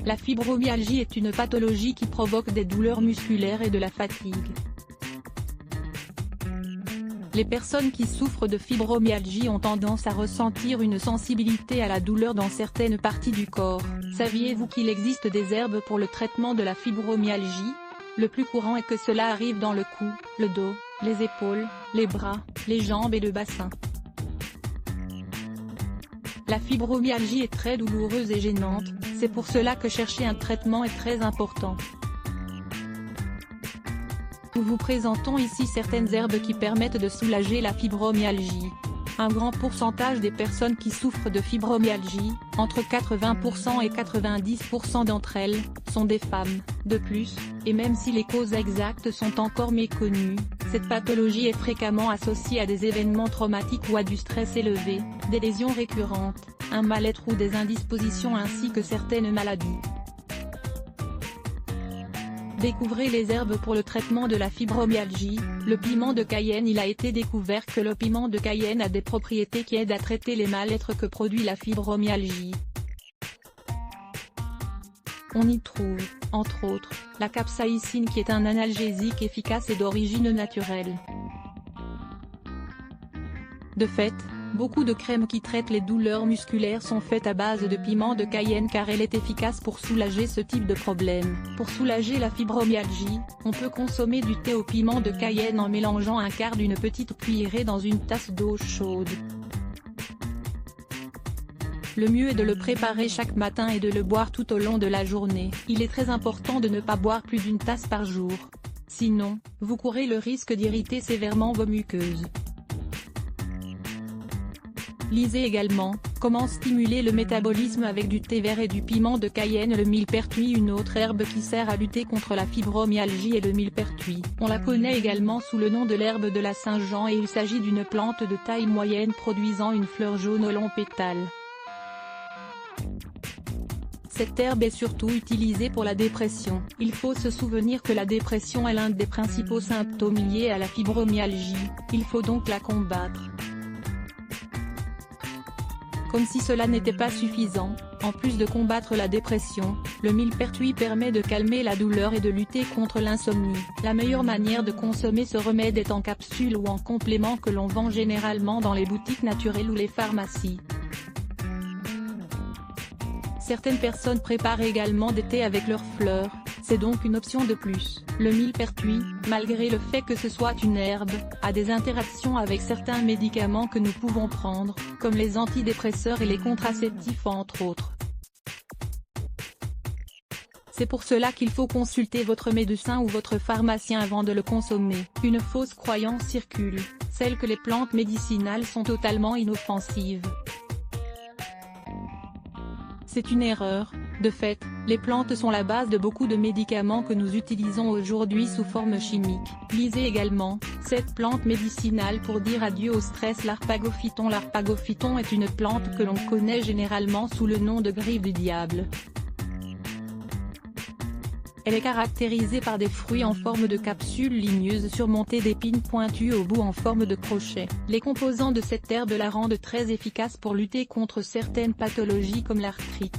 La fibromyalgie est une pathologie qui provoque des douleurs musculaires et de la fatigue. Les personnes qui souffrent de fibromyalgie ont tendance à ressentir une sensibilité à la douleur dans certaines parties du corps. Saviez-vous qu'il existe des herbes pour le traitement de la fibromyalgie? Le plus courant est que cela arrive dans le cou, le dos, les épaules, les bras, les jambes et le bassin. La fibromyalgie est très douloureuse et gênante, c'est pour cela que chercher un traitement est très important. Nous vous présentons ici certaines herbes qui permettent de soulager la fibromyalgie. Un grand pourcentage des personnes qui souffrent de fibromyalgie, entre 80% et 90% d'entre elles, sont des femmes. De plus, et même si les causes exactes sont encore méconnues, cette pathologie est fréquemment associée à des événements traumatiques ou à du stress élevé, des lésions récurrentes, un mal-être ou des indispositions ainsi que certaines maladies. Découvrez les herbes pour le traitement de la fibromyalgie. Le piment de Cayenne. Il a été découvert que le piment de Cayenne a des propriétés qui aident à traiter les mal-être que produit la fibromyalgie. On y trouve, entre autres, la capsaïcine qui est un analgésique efficace et d'origine naturelle. De fait, beaucoup de crèmes qui traitent les douleurs musculaires sont faites à base de piment de Cayenne car elle est efficace pour soulager ce type de problème. Pour soulager la fibromyalgie, on peut consommer du thé au piment de Cayenne en mélangeant un quart d'une petite cuillerée dans une tasse d'eau chaude. Le mieux est de le préparer chaque matin et de le boire tout au long de la journée. Il est très important de ne pas boire plus d'une tasse par jour. Sinon, vous courez le risque d'irriter sévèrement vos muqueuses. Lisez également, comment stimuler le métabolisme avec du thé vert et du piment de Cayenne. Le millepertuis. Une autre herbe qui sert à lutter contre la fibromyalgie est le millepertuis. On la connaît également sous le nom de l'herbe de la Saint-Jean et il s'agit d'une plante de taille moyenne produisant une fleur jaune aux longs pétales. Cette herbe est surtout utilisée pour la dépression. Il faut se souvenir que la dépression est l'un des principaux symptômes liés à la fibromyalgie, il faut donc la combattre. Comme si cela n'était pas suffisant, en plus de combattre la dépression, le millepertuis permet de calmer la douleur et de lutter contre l'insomnie. La meilleure manière de consommer ce remède est en capsule ou en complément que l'on vend généralement dans les boutiques naturelles ou les pharmacies. Certaines personnes préparent également des thés avec leurs fleurs, c'est donc une option de plus. Le millepertuis, malgré le fait que ce soit une herbe, a des interactions avec certains médicaments que nous pouvons prendre, comme les antidépresseurs et les contraceptifs entre autres. C'est pour cela qu'il faut consulter votre médecin ou votre pharmacien avant de le consommer. Une fausse croyance circule, celle que les plantes médicinales sont totalement inoffensives. C'est une erreur. De fait, les plantes sont la base de beaucoup de médicaments que nous utilisons aujourd'hui sous forme chimique. Lisez également, cette plante médicinale pour dire adieu au stress. L'arpagophyton. L'arpagophyton est une plante que l'on connaît généralement sous le nom de griffe du diable. Elle est caractérisée par des fruits en forme de capsule ligneuse surmontée d'épines pointues au bout en forme de crochet. Les composants de cette herbe la rendent très efficace pour lutter contre certaines pathologies comme l'arthrite.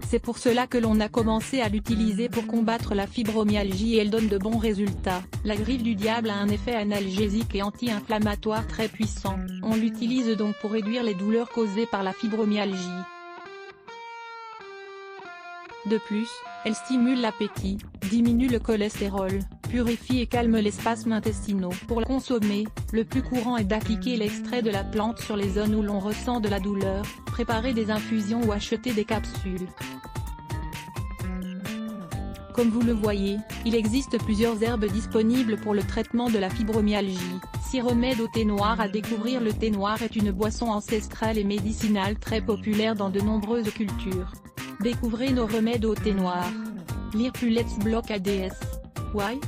C'est pour cela que l'on a commencé à l'utiliser pour combattre la fibromyalgie et elle donne de bons résultats. La griffe du diable a un effet analgésique et anti-inflammatoire très puissant. On l'utilise donc pour réduire les douleurs causées par la fibromyalgie. De plus, elle stimule l'appétit, diminue le cholestérol, purifie et calme les spasmes intestinaux. Pour la consommer, le plus courant est d'appliquer l'extrait de la plante sur les zones où l'on ressent de la douleur, préparer des infusions ou acheter des capsules. Comme vous le voyez, il existe plusieurs herbes disponibles pour le traitement de la fibromyalgie. 6 remèdes au thé noir à découvrir. Le thé noir est une boisson ancestrale et médicinale très populaire dans de nombreuses cultures. Découvrez nos remèdes au thé noir. Lire plus Let's Block ADS. Why?